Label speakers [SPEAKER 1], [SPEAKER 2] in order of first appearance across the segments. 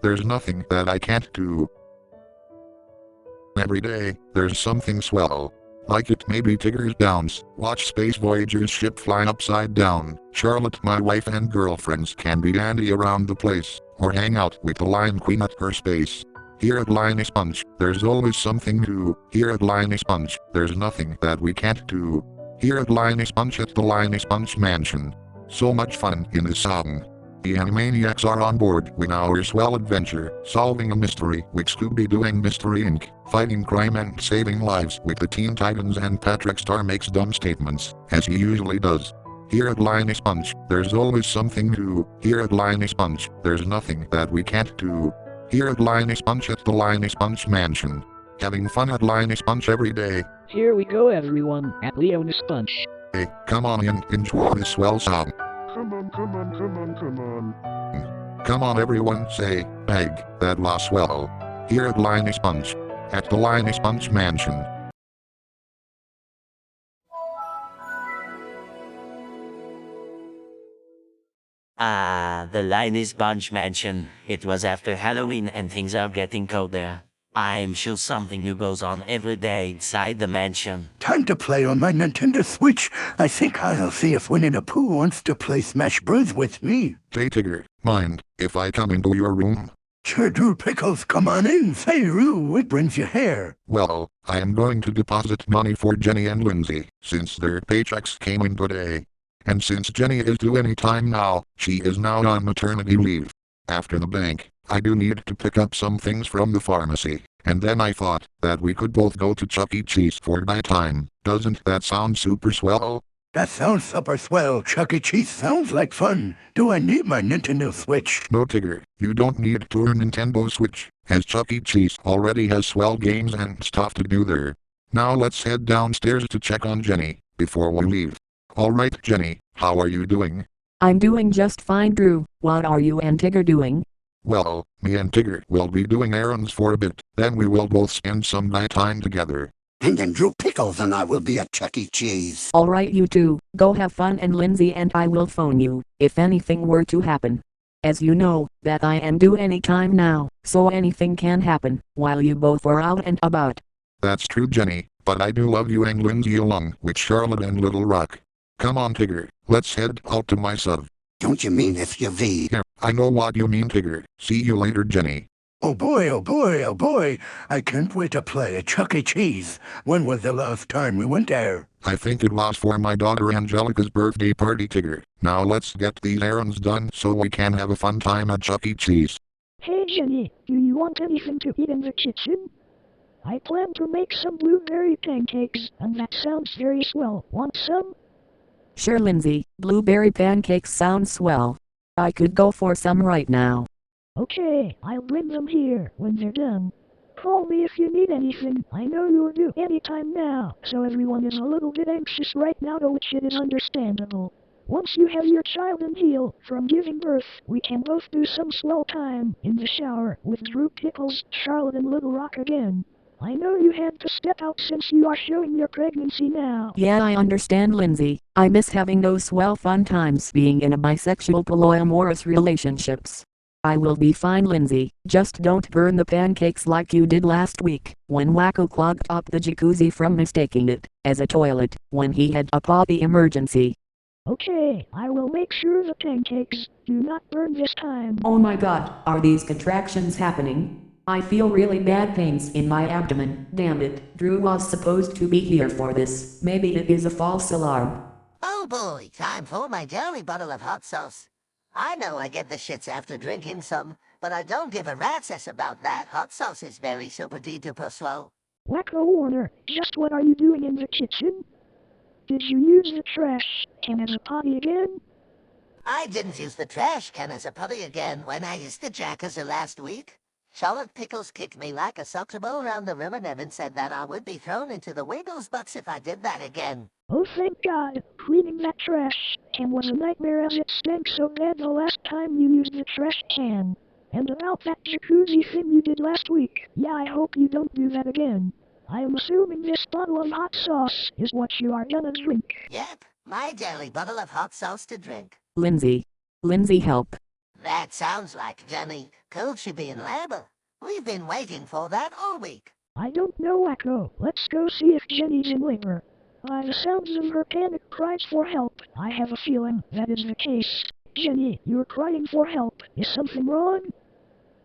[SPEAKER 1] there's nothing that I can't do. Every day, there's something swell. Like it may be Tigger's Downs, watch Space Voyager's ship fly upside down, Charlotte my wife and girlfriends can be dandy around the place, or hang out with the Lion Queen at her space. Here at Lioness Punch, there's always something new. Here at Lioness Punch, there's nothing that we can't do. Here at Lioness Punch at the Lioness Punch Mansion. So much fun in this song. The Animaniacs are on board with our swell adventure, solving a mystery with Scooby-Doo Mystery Inc., fighting crime and saving lives with the Teen Titans, and Patrick Star makes dumb statements, as he usually does. Here at Lioness Punch, there's always something new. Here at Lioness Punch, there's nothing that we can't do. Here at Lioness Punch at the Lioness Punch Mansion. Having fun at Lioness Punch every day.
[SPEAKER 2] Here we go everyone, at Lioness Punch.
[SPEAKER 1] Hey, come on and enjoy this swell song.
[SPEAKER 3] Come on, come on, come on, come on.
[SPEAKER 1] Come on everyone, say, bag, that la swell. Here at Lioness Punch. At the Lioness Punch Mansion.
[SPEAKER 4] The Lioness Bunch Mansion. It was after Halloween and things are getting colder. I'm sure something new goes on every day inside the mansion.
[SPEAKER 5] Time to play on my Nintendo Switch. I think I'll see if Winnie the Pooh wants to play Smash Bros. With me.
[SPEAKER 1] Hey Tigger, mind if I come into your room?
[SPEAKER 5] Sure do, Pickles. Come on in. Say, Roo, what brings you here?
[SPEAKER 1] Well, I am going to deposit money for Jenny and Lindsay, since their paychecks came in today. And since Jenny is due any time now, she is now on maternity leave. After the bank, I do need to pick up some things from the pharmacy, and then I thought that we could both go to Chuck E. Cheese for my time. Doesn't that sound super swell?
[SPEAKER 5] That sounds super swell. Chuck E. Cheese sounds like fun. Do I need my Nintendo Switch?
[SPEAKER 1] No Tigger, you don't need to your Nintendo Switch, as Chuck E. Cheese already has swell games and stuff to do there. Now let's head downstairs to check on Jenny, before we leave. Alright Jenny, how are you doing?
[SPEAKER 6] I'm doing just fine, Drew. What are you and Tigger doing?
[SPEAKER 1] Well, me and Tigger will be doing errands for a bit, then we will both spend some night time together.
[SPEAKER 7] And then Drew Pickles and I will be at Chuck E. Cheese.
[SPEAKER 6] Alright you two, go have fun, and Lindsay and I will phone you, if anything were to happen. As you know, that I am due any time now, so anything can happen, while you both are out and about.
[SPEAKER 1] That's true Jenny, but I do love you and Lindsay along with Charlotte and Little Rock. Come on Tigger, let's head out to my sub.
[SPEAKER 7] Don't you mean SUV?
[SPEAKER 1] Yeah, I know what you mean Tigger. See you later Jenny.
[SPEAKER 5] Oh boy, oh boy, oh boy. I can't wait to play at Chuck E. Cheese. When was the last time we went there?
[SPEAKER 1] I think it was for my daughter Angelica's birthday party Tigger. Now let's get these errands done so we can have a fun time at Chuck E. Cheese.
[SPEAKER 2] Hey Jenny, do you want anything to eat in the kitchen? I plan to make some blueberry pancakes, and that sounds very swell. Want some?
[SPEAKER 6] Sure Lindsay, blueberry pancakes sound swell. I could go for some right now.
[SPEAKER 2] Okay, I'll bring them here when they're done. Call me if you need anything. I know you're due any time now, so everyone is a little bit anxious right now, which it is understandable. Once you have your child and heal from giving birth, we can both do some swell time in the shower with Drew Pickles, Charlotte and Little Rock again. I know you had to step out since you are showing your pregnancy now.
[SPEAKER 6] Yeah, I understand Lindsay. I miss having those swell fun times being in a bisexual polyamorous relationships. I will be fine Lindsay, just don't burn the pancakes like you did last week, when Wacko clogged up the jacuzzi from mistaking it as a toilet, when he had a potty emergency.
[SPEAKER 2] Okay, I will make sure the pancakes do not burn this time.
[SPEAKER 6] Oh my god, are these contractions happening? I feel really bad pains in my abdomen. Damn it, Drew was supposed to be here for this. Maybe it is a false alarm.
[SPEAKER 8] Oh boy, time for my daily bottle of hot sauce. I know I get the shits after drinking some, but I don't give a rat's ass about that. Hot sauce is very super duper swell.
[SPEAKER 2] Wacko Warner, just what are you doing in the kitchen? Did you use the trash can as a potty again?
[SPEAKER 8] I didn't use the trash can as a potty again when I used the jacuzzi last week. Charlotte Pickles kicked me like a soccer ball around the room and even said that I would be thrown into the Wiggles box if I did that again.
[SPEAKER 2] Oh thank God, cleaning that trash can was a nightmare as it stank so bad the last time you used the trash can. And about that jacuzzi thing you did last week, yeah, I hope you don't do that again. I am assuming this bottle of hot sauce is what you are gonna drink.
[SPEAKER 8] Yep, my daily bottle of hot sauce to drink.
[SPEAKER 6] Lindsay, help.
[SPEAKER 8] That sounds like Jenny. Could she be in labor? We've been waiting for that all week.
[SPEAKER 2] I don't know, Wacko. Let's go see if Jenny's in labor. By the sounds of her panic cries for help, I have a feeling that is the case. Jenny, you're crying for help. Is something wrong?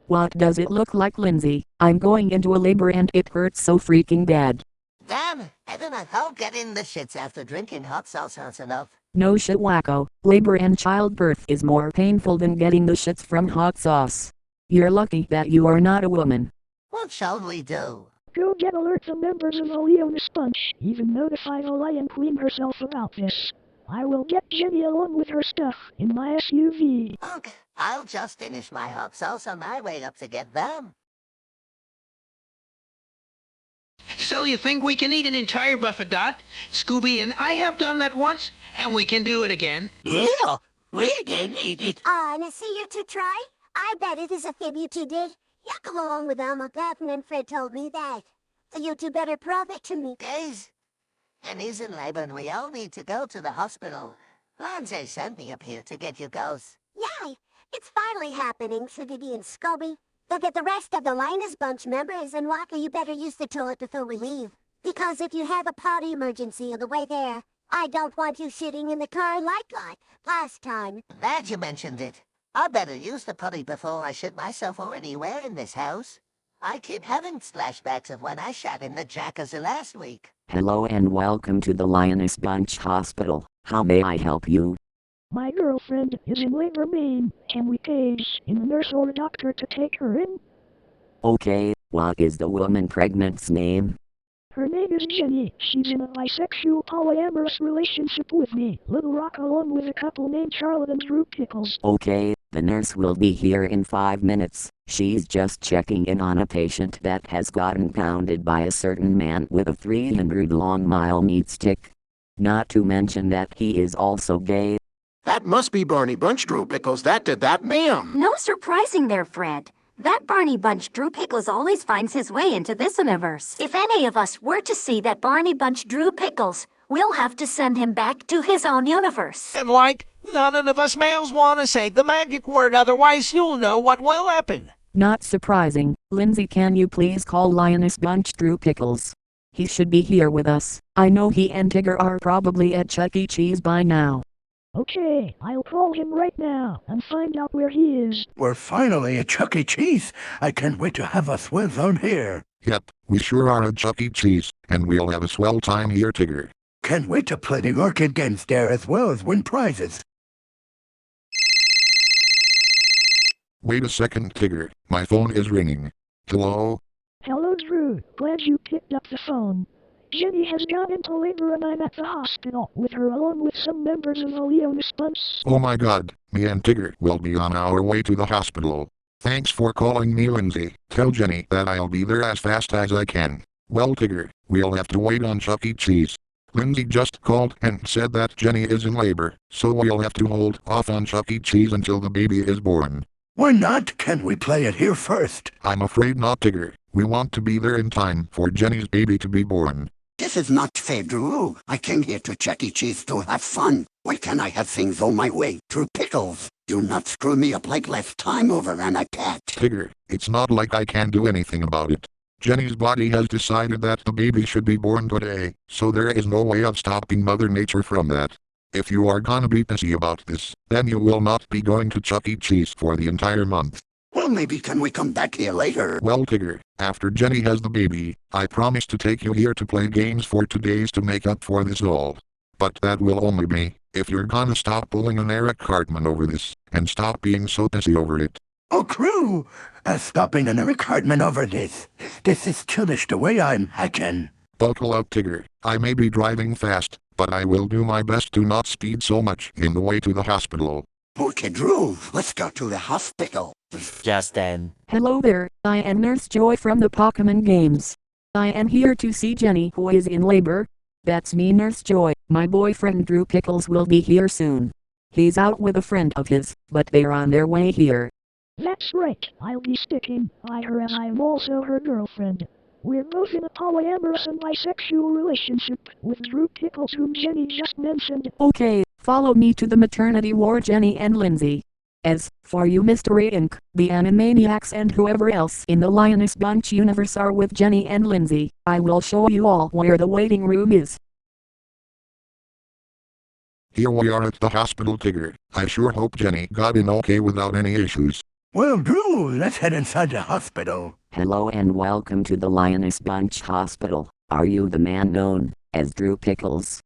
[SPEAKER 6] What does it look like, Lindsay? I'm going into a labor and it hurts so freaking bad.
[SPEAKER 8] Damn, Evan, I thought getting the shits after drinking hot sauce hurts enough.
[SPEAKER 6] No shit, Wacko. Labor and childbirth is more painful than getting the shits from hot sauce. You're lucky that you are not a woman.
[SPEAKER 8] What shall we do?
[SPEAKER 2] Go get alert the members of the Lioness bunch. Even notify the Lion Queen herself about this. I will get Jenny along with her stuff in my SUV.
[SPEAKER 8] Okay, I'll just finish my hot sauce on my way up to get them.
[SPEAKER 9] So you think we can eat an entire buffet, Dot? Scooby and I have done that once, and we can do it again.
[SPEAKER 7] Yeah, we can eat it.
[SPEAKER 10] And see you two try? I bet it is a thing you two did. You come along with Elma. Daphne and Fred told me that. So you two better prove it to me.
[SPEAKER 8] Guys, and he's in labor and we all need to go to the hospital. Lindsay sent me up here to get you girls.
[SPEAKER 10] Yay! It's finally happening, Sugar and Scooby. They'll get the rest of the Linus Bunch members, and Walker, you better use the toilet before we leave. Because if you have a potty emergency on the way there, I don't want you shitting in the car like last time.
[SPEAKER 8] Glad you mentioned it. I better use the potty before I shit myself or anywhere in this house. I keep having flashbacks of when I shot in the jacuzzi last week.
[SPEAKER 6] Hello and welcome to the Lioness Bunch Hospital. How may I help you?
[SPEAKER 2] My girlfriend is in labor, Maine. Can we page in a nurse or a doctor to take her in?
[SPEAKER 6] Okay, what is the woman pregnant's name?
[SPEAKER 2] Her name is Jenny. She's in a bisexual polyamorous relationship with me, Little Rock, along with a couple named Charlotte and Drew Pickles.
[SPEAKER 6] Okay, the nurse will be here in 5 minutes. She's just checking in on a patient that has gotten pounded by a certain man with a 300-long-mile meat stick. Not to mention that he is also gay.
[SPEAKER 3] That must be Barney Bunch Drew Pickles that did that, ma'am.
[SPEAKER 11] No surprising there, Fred. That Barney Bunch Drew Pickles always finds his way into this universe. If any of us were to see that Barney Bunch Drew Pickles, we'll have to send him back to his own universe.
[SPEAKER 9] And none of us males want to say the magic word, otherwise you'll know what will happen.
[SPEAKER 6] Not surprising. Lindsay, can you please call Lioness Bunch Drew Pickles? He should be here with us. I know he and Tigger are probably at Chuck E. Cheese by now.
[SPEAKER 2] Okay, I'll call him right now and find out where he is.
[SPEAKER 5] We're finally at Chuck E. Cheese. I can't wait to have a swell time here.
[SPEAKER 1] Yep, we sure are at Chuck E. Cheese, and we'll have a swell time here, Tigger.
[SPEAKER 5] Can't wait to play the arcade games there as well as win prizes.
[SPEAKER 1] Wait a second, Tigger. My phone is ringing. Hello?
[SPEAKER 2] Hello, Drew. Glad you picked up the phone. Jenny has gone into labor and I'm at the hospital with her along with some members of the Lioness Bunch.
[SPEAKER 1] Oh my god, me and Tigger will be on our way to the hospital. Thanks for calling me, Lindsay. Tell Jenny that I'll be there as fast as I can. Well, Tigger, we'll have to wait on Chuck E. Cheese. Lindsay just called and said that Jenny is in labor, so we'll have to hold off on Chuck E. Cheese until the baby is born.
[SPEAKER 5] Why not? Can we play it here first?
[SPEAKER 1] I'm afraid not, Tigger. We want to be there in time for Jenny's baby to be born.
[SPEAKER 7] This is not fair, Drew. I came here to Chuck E. Cheese to have fun. Why can't I have things on my way? Drew Pickles, do not screw me up like last time over an cat.
[SPEAKER 1] Tigger, it's not like I can do anything about it. Jenny's body has decided that the baby should be born today, so there is no way of stopping Mother Nature from that. If you are gonna be pissy about this, then you will not be going to Chuck E. Cheese for the entire month.
[SPEAKER 7] Well, maybe can we come back here later?
[SPEAKER 1] Well, Tigger, after Jenny has the baby, I promise to take you here to play games for 2 days to make up for this all. But that will only be if you're gonna stop pulling an Eric Cartman over this, and stop being so pissy over it.
[SPEAKER 5] Oh, crew! Stopping an Eric Hartman over this. This is childish the way I'm hacking.
[SPEAKER 1] Buckle up, Tigger. I may be driving fast, but I will do my best to not speed so much in the way to the hospital.
[SPEAKER 7] Okay, Drew, let's go to the hospital.
[SPEAKER 4] Just then.
[SPEAKER 6] Hello there, I am Nurse Joy from the Pokemon games. I am here to see Jenny, who is in labor. That's me, Nurse Joy. My boyfriend Drew Pickles will be here soon. He's out with a friend of his, but they're on their way here.
[SPEAKER 2] That's right, I'll be sticking by her as I'm also her girlfriend. We're both in a polyamorous and bisexual relationship with Drew Pickles, whom Jenny just mentioned.
[SPEAKER 6] Okay, follow me to the maternity ward, Jenny and Lindsay. As for you, Mystery Inc., the Animaniacs and whoever else in the Lioness Bunch universe are with Jenny and Lindsay, I will show you all where the waiting room is.
[SPEAKER 1] Here we are at the hospital, Tigger. I sure hope Jenny got in okay without any issues.
[SPEAKER 5] Well, Drew, let's head inside the hospital.
[SPEAKER 12] Hello and welcome to the Lioness Bunch Hospital. Are you the man known as Drew Pickles?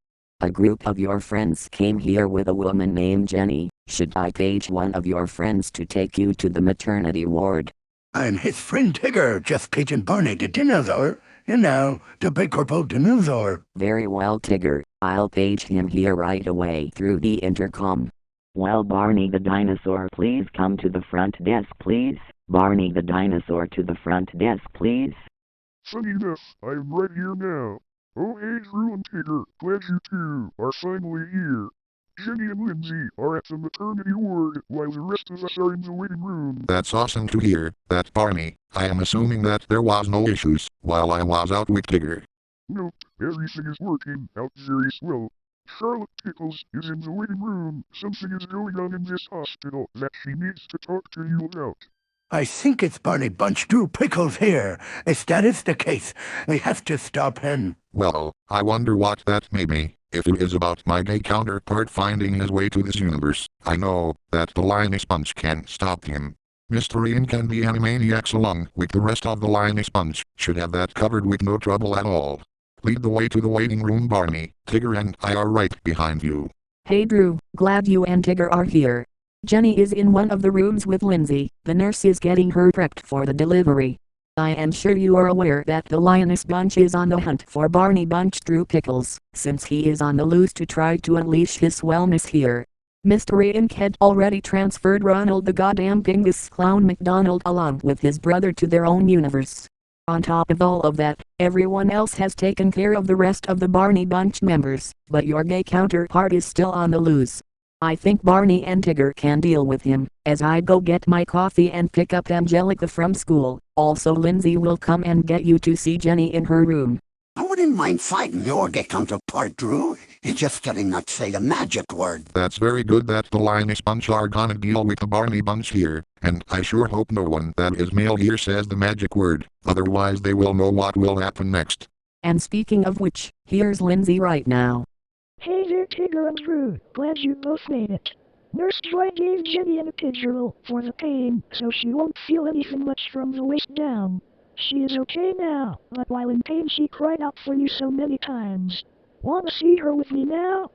[SPEAKER 12] A group of your friends came here with a woman named Jenny. Should I page one of your friends to take you to the maternity ward?
[SPEAKER 5] I'm his friend Tigger, just paging Barney the dinosaur. And now, the big purple dinosaur.
[SPEAKER 12] Very well, Tigger. I'll page him here right away through the intercom. Well, Barney the dinosaur, please come to the front desk, please. Barney the dinosaur to the front desk, please.
[SPEAKER 3] Funny enough, I'm right here now. Oh, hey, Drew and Tigger, glad you two are finally here. Jenny and Lindsay are at the maternity ward while the rest of us are in the waiting room.
[SPEAKER 1] That's awesome to hear, that Barney. I am assuming that there was no issues while I was out with Tigger.
[SPEAKER 3] Nope, everything is working out very swell. Charlotte Pickles is in the waiting room. Something is going on in this hospital that she needs to talk to you about.
[SPEAKER 5] I think it's Barney Bunch Drew Pickles here. If that is the case, we have to stop him.
[SPEAKER 1] Well, I wonder what that may be. If it is about my gay counterpart finding his way to this universe, I know that the Lioness Bunch can't stop him. Mystery Inc. and the Animaniacs along with the rest of the Lioness Bunch should have that covered with no trouble at all. Lead the way to the waiting room, Barney. Tigger and I are right behind you.
[SPEAKER 6] Hey Drew, glad you and Tigger are here. Jenny is in one of the rooms with Lindsay. The nurse is getting her prepped for the delivery. I am sure you are aware that the Lioness Bunch is on the hunt for Barney Bunch Drew Pickles, since he is on the loose to try to unleash his wellness here. Mystery Inc. had already transferred Ronald the goddamn Pingus Clown McDonald along with his brother to their own universe. On top of all of that, everyone else has taken care of the rest of the Barney Bunch members, but your gay counterpart is still on the loose. I think Barney and Tigger can deal with him, as I go get my coffee and pick up Angelica from school. Also Lindsay will come and get you to see Jenny in her room.
[SPEAKER 7] I wouldn't mind fighting your gay counterpart, Drew. It's just getting not to say the magic word.
[SPEAKER 1] That's very good that the Lioness Bunch are gonna deal with the Barney Bunch here, and I sure hope no one that is male here says the magic word, otherwise they will know what will happen next.
[SPEAKER 6] And speaking of which, here's Lindsay right now.
[SPEAKER 2] Hey there, Tigger and Drew. Glad you both made it. Nurse Joy gave Jenny an epidural for the pain, so she won't feel anything much from the waist down. She is okay now, but while in pain she cried out for you so many times. Wanna see her with me now?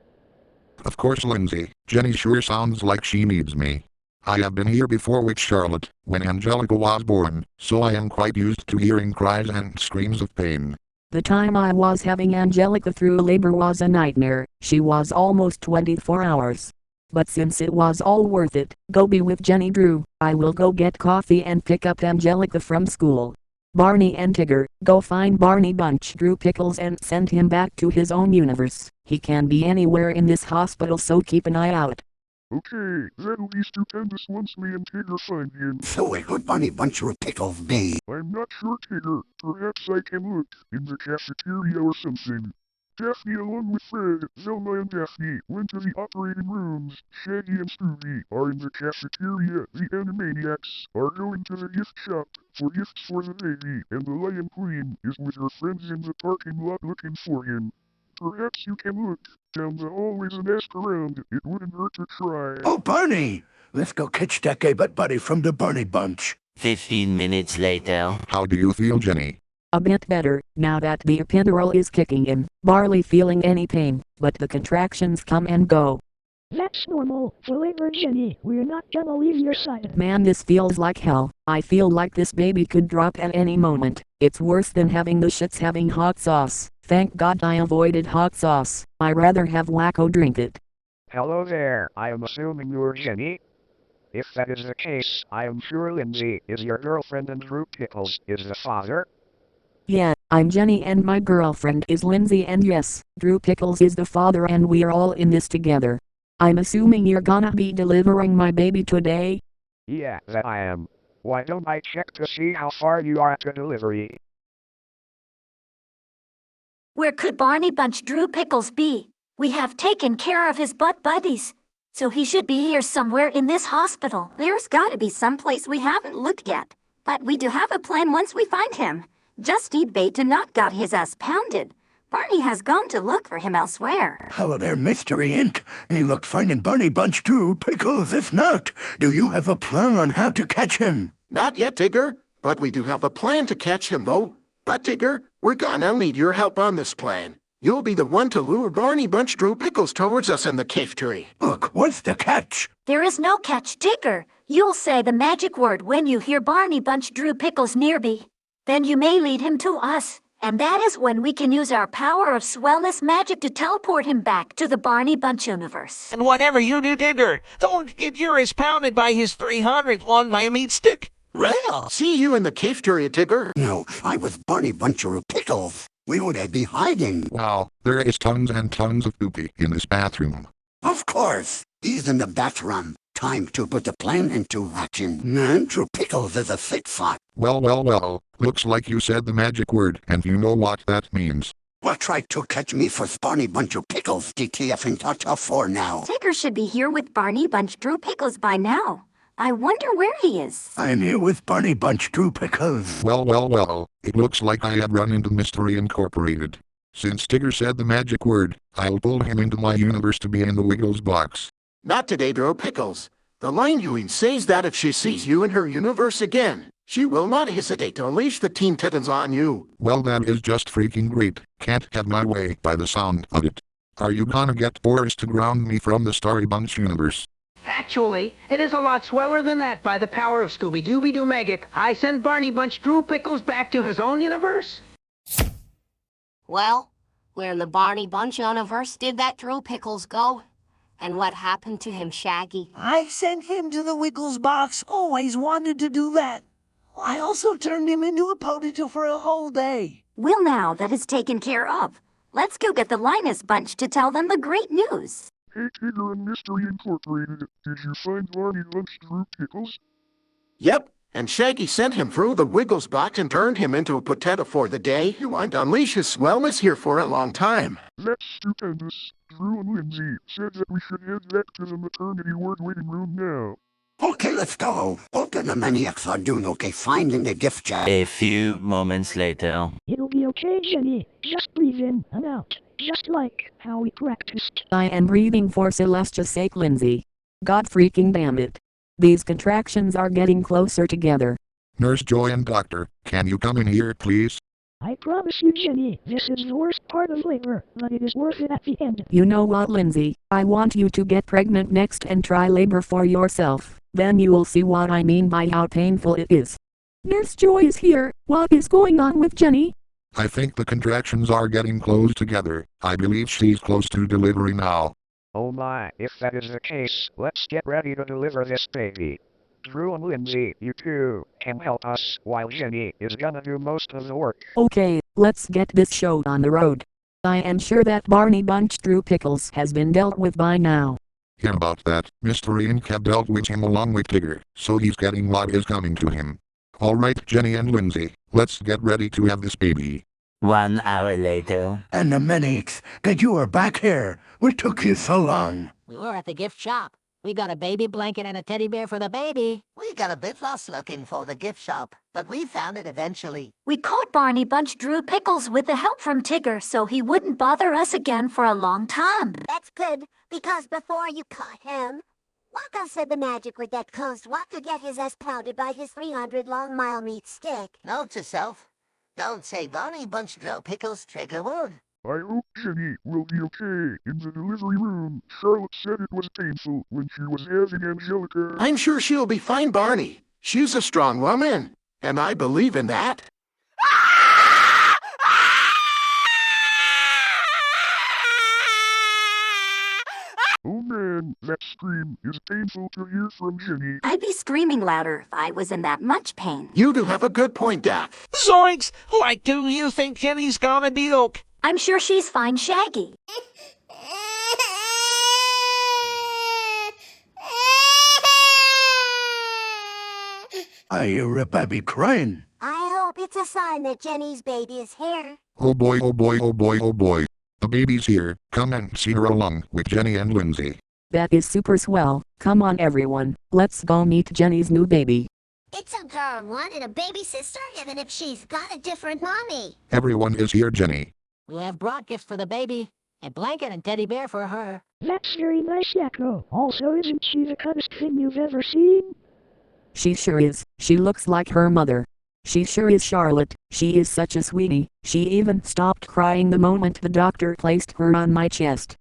[SPEAKER 1] Of course, Lindsay. Jenny sure sounds like she needs me. I have been here before with Charlotte, when Angelica was born, so I am quite used to hearing cries and screams of pain.
[SPEAKER 6] The time I was having Angelica through labor was a nightmare. She was almost 24 hours. But since it was all worth it, go be with Jenny. Drew. I will go get coffee and pick up Angelica from school. Barney and Tigger, go find Barney Bunch Drew Pickles and send him back to his own universe. He can be anywhere in this hospital, so keep an eye out.
[SPEAKER 3] Okay, that'll be stupendous once me and Tigger find him.
[SPEAKER 7] So where could Barney Bunch Drew Pickles be?
[SPEAKER 3] I'm not sure, Tigger. Perhaps I can look in the cafeteria or something. Daphne along with Fred, Velma and Daphne went to the operating rooms. Shaggy and Scooby are in the cafeteria. The Animaniacs are going to the gift shop for gifts for the baby. And the Lion Queen is with her friends in the parking lot looking for him. Perhaps you can look down the hallways and ask around. It wouldn't hurt to try.
[SPEAKER 5] Oh, Barney! Let's go catch that gay butt buddy from the Barney Bunch.
[SPEAKER 4] 15 minutes later.
[SPEAKER 1] How do you feel, Jenny?
[SPEAKER 6] A bit better, now that the epidural is kicking in. Barely feeling any pain, but the contractions come and go.
[SPEAKER 2] That's normal for labor, Jenny. We're not gonna leave your side.
[SPEAKER 6] Man, this feels like hell. I feel like this baby could drop at any moment. It's worse than having the shits having hot sauce. Thank God I avoided hot sauce. I rather have Wacko drink it.
[SPEAKER 3] Hello there, I am assuming you're Jenny. If that is the case, I am sure Lindsay is your girlfriend and Drew Pickles is the father.
[SPEAKER 6] Yeah, I'm Jenny and my girlfriend is Lindsay, and yes, Drew Pickles is the father and we're all in this together. I'm assuming you're gonna be delivering my baby today?
[SPEAKER 3] Yeah, that I am. Why don't I check to see how far you are at the delivery?
[SPEAKER 11] Where could Barney Bunch Drew Pickles be? We have taken care of his butt buddies. So he should be here somewhere in this hospital. There's gotta be some place we haven't looked yet. But we do have a plan once we find him. Just need bait to not got his ass pounded. Barney has gone to look for him elsewhere.
[SPEAKER 5] Hello there, Mystery Inc. Any luck finding Barney Bunch too, Pickles? If not, do you have a plan on how to catch him?
[SPEAKER 13] Not yet, Tigger, but we do have a plan to catch him, though. But, Tigger, we're gonna need your help on this plan. You'll be the one to lure Barney Bunch Drew Pickles towards us in the cave tree.
[SPEAKER 5] Look, what's the catch?
[SPEAKER 11] There is no catch, Tigger. You'll say the magic word when you hear Barney Bunch Drew Pickles nearby. Then you may lead him to us. And that is when we can use our power of swellness magic to teleport him back to the Barney Bunch universe.
[SPEAKER 9] And whatever you do, Tigger, don't get yours pounded by his 300 long my meat stick.
[SPEAKER 13] Well, see you in the cafeteria, Tigger.
[SPEAKER 7] No, I was Barney Buncher of Pickles. We would be hiding.
[SPEAKER 1] Wow, there is tons and tons of poopy in this bathroom.
[SPEAKER 7] Of course. He's in the bathroom. Time to put the plan into action. Andrew Pickles is a thick fuck.
[SPEAKER 1] Well, looks like you said the magic word, and you know what that means.
[SPEAKER 7] What tried to catch me for Barney Bunch of Pickles, DTF and Tata 4 now?
[SPEAKER 11] Tigger should be here with Barney Bunch Drew Pickles by now. I wonder where he is.
[SPEAKER 5] I'm here with Barney Bunch Drew Pickles.
[SPEAKER 1] Well, it looks like I have run into Mystery Incorporated. Since Tigger said the magic word, I'll pull him into my universe to be in the Wiggles box.
[SPEAKER 13] Not today, Drew Pickles. The Lion Ewing says that if she sees you in her universe again, she will not hesitate to unleash the Teen Titans on you.
[SPEAKER 1] Well, that is just freaking great. Can't have my way by the sound of it. Are you gonna get Boris to ground me from the Starry Bunch universe?
[SPEAKER 9] Actually, it is a lot sweller than that by the power of Scooby-Dooby-Doo Magic. I send Barney Bunch Drew Pickles back to his own universe.
[SPEAKER 14] Well, where in the Barney Bunch universe did that Drew Pickles go? And what happened to him, Shaggy?
[SPEAKER 9] I sent him to the Wiggles box. Always wanted to do that. I also turned him into a potato for a whole day.
[SPEAKER 11] Well, now that is taken care of, let's go get the Linus Bunch to tell them the great news.
[SPEAKER 3] Hey, Tigger and Mystery Incorporated, did you find Barney Bunch Drew Pickles?
[SPEAKER 13] Yep, and Shaggy sent him through the Wiggles box and turned him into a potato for the day. You want to unleash his swellness here for a long time.
[SPEAKER 3] That's stupendous. Drew and Lindsay said that we should head back to the maternity ward waiting room now.
[SPEAKER 7] Okay, let's go. Open the maniacs are doing okay finding the gift jar.
[SPEAKER 4] A few moments later.
[SPEAKER 2] It'll be okay, Jenny. Just breathe in and out. Just like how we practiced.
[SPEAKER 6] I am breathing for Celestia's sake, Lindsay. God freaking damn it. These contractions are getting closer together.
[SPEAKER 1] Nurse Joy and Doctor, can you come in here, please?
[SPEAKER 2] I promise you, Jenny, this is the worst part of labor, but it is worth it at the end.
[SPEAKER 6] You know what, Lindsay? I want you to get pregnant next and try labor for yourself. Then you will see what I mean by how painful it is. Nurse Joy is here. What is going on with Jenny?
[SPEAKER 1] I think the contractions are getting close together. I believe she's close to delivery now.
[SPEAKER 15] Oh my, if that is the case, let's get ready to deliver this baby. Drew and Lindsay, you two, can help us while Jenny is gonna do most of the work.
[SPEAKER 6] Okay, let's get this show on the road. I am sure that Barney Bunch Drew Pickles has been dealt with by now.
[SPEAKER 1] Yeah, about that, Mystery Inc. have dealt with him along with Tigger, so he's getting what is coming to him. Alright, Jenny and Lindsay, let's get ready to have this baby.
[SPEAKER 4] 1 hour later.
[SPEAKER 5] And the medics, that you are back here. What took you so long?
[SPEAKER 14] We were at the gift shop. We got a baby blanket and a teddy bear for the baby.
[SPEAKER 8] We got a bit lost looking for the gift shop, but we found it eventually.
[SPEAKER 11] We caught Barney Bunch Drew Pickles with the help from Tigger so he wouldn't bother us again for a long time.
[SPEAKER 10] That's good, because before you caught him, Waka said the magic word that caused Waka to get his ass pounded by his 300 long mile meat stick.
[SPEAKER 8] Note to self, don't say Barney Bunch Drew Pickles trigger word.
[SPEAKER 3] I hope Jenny will be okay. In the delivery room, Charlotte said it was painful when she was having Angelica.
[SPEAKER 13] I'm sure she'll be fine, Barney. She's a strong woman, and I believe in that.
[SPEAKER 3] Oh man, that scream is painful to hear from Jenny.
[SPEAKER 11] I'd be screaming louder if I was in that much pain.
[SPEAKER 13] You do have a good point, Doc.
[SPEAKER 9] Zoinks! Like, do you think Jenny's gonna be okay?
[SPEAKER 11] I'm sure she's fine, Shaggy.
[SPEAKER 5] I hear a baby crying.
[SPEAKER 10] I hope it's a sign that Jenny's baby is here.
[SPEAKER 1] Oh boy. The baby's here. Come and see her along with Jenny and Lindsay.
[SPEAKER 6] That is super swell. Come on everyone, let's go meet Jenny's new baby.
[SPEAKER 10] It's a girl wanting a baby sister, even if she's got a different mommy.
[SPEAKER 1] Everyone is here, Jenny.
[SPEAKER 14] We have brought gifts for the baby, a blanket and teddy bear for her.
[SPEAKER 2] That's very nice, Yakko. Also, isn't she the cuttest thing you've ever seen?
[SPEAKER 6] She sure is. She looks like her mother. She sure is, Charlotte. She is such a sweetie. She even stopped crying the moment the doctor placed her on my chest.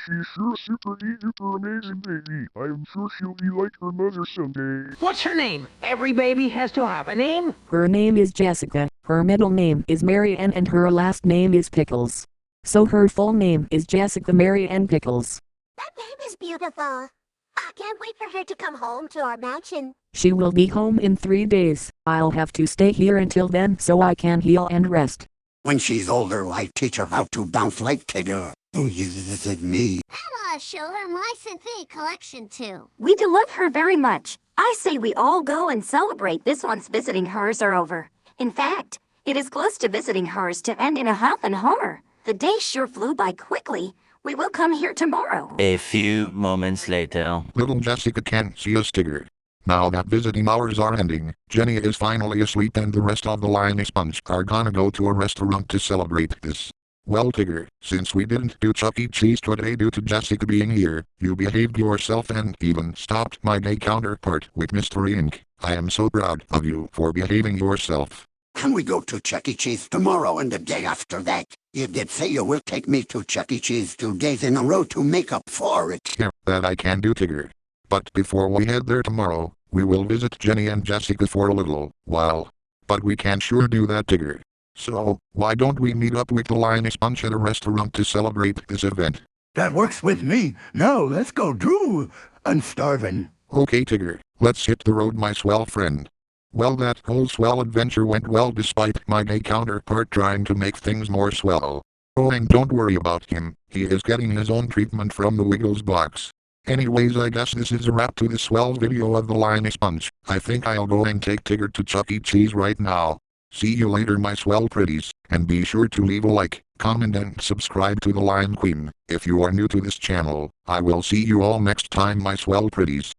[SPEAKER 3] She's sure super duper amazing baby. I am sure she'll be like her mother someday.
[SPEAKER 9] What's her name? Every baby has to have a name.
[SPEAKER 6] Her name is Jessica, her middle name is Mary Ann, and her last name is Pickles. So her full name is Jessica Mary Ann Pickles.
[SPEAKER 10] That baby's beautiful. I can't wait for her to come home to our mansion.
[SPEAKER 6] She will be home in 3 days. I'll have to stay here until then so I can heal and rest.
[SPEAKER 7] When she's older, I teach her how to bounce like Tigger. Oh, yes, it's me.
[SPEAKER 10] I'll show her my synthetic collection too.
[SPEAKER 11] We do love her very much. I say we all go and celebrate this once visiting hers are over. In fact, it is close to visiting hers to end in a huff and homer. The day sure flew by quickly. We will come here tomorrow.
[SPEAKER 4] A few moments later.
[SPEAKER 1] Little Jessica can't see us, Tigger. Now that visiting hours are ending, Jenny is finally asleep and the rest of the Lioness Bunch are gonna go to a restaurant to celebrate this. Well, Tigger, since we didn't do Chuck E. Cheese today due to Jessica being here, you behaved yourself and even stopped my gay counterpart with Mystery Inc. I am so proud of you for behaving yourself.
[SPEAKER 7] Can we go to Chuck E. Cheese tomorrow and the day after that? You did say you will take me to Chuck E. Cheese 2 days in a row to make up for it.
[SPEAKER 1] Yeah, that I can do, Tigger. But before we head there tomorrow, we will visit Jenny and Jessica for a little while. But we can sure do that, Tigger. So, why don't we meet up with the Lioness Bunch at a restaurant to celebrate this event?
[SPEAKER 5] That works with me. Now let's go, Drew. I'm starving.
[SPEAKER 1] Okay, Tigger, let's hit the road, my swell friend. Well, that whole swell adventure went well despite my gay counterpart trying to make things more swell. Oh, and don't worry about him, he is getting his own treatment from the Wiggles box. Anyways, I guess this is a wrap to the swell video of the Lioness Bunch. I think I'll go and take Tigger to Chuck E. Cheese right now. See you later, my swell pretties, and be sure to leave a like, comment and subscribe to the Lion Queen. If you are new to this channel, I will see you all next time, my swell pretties.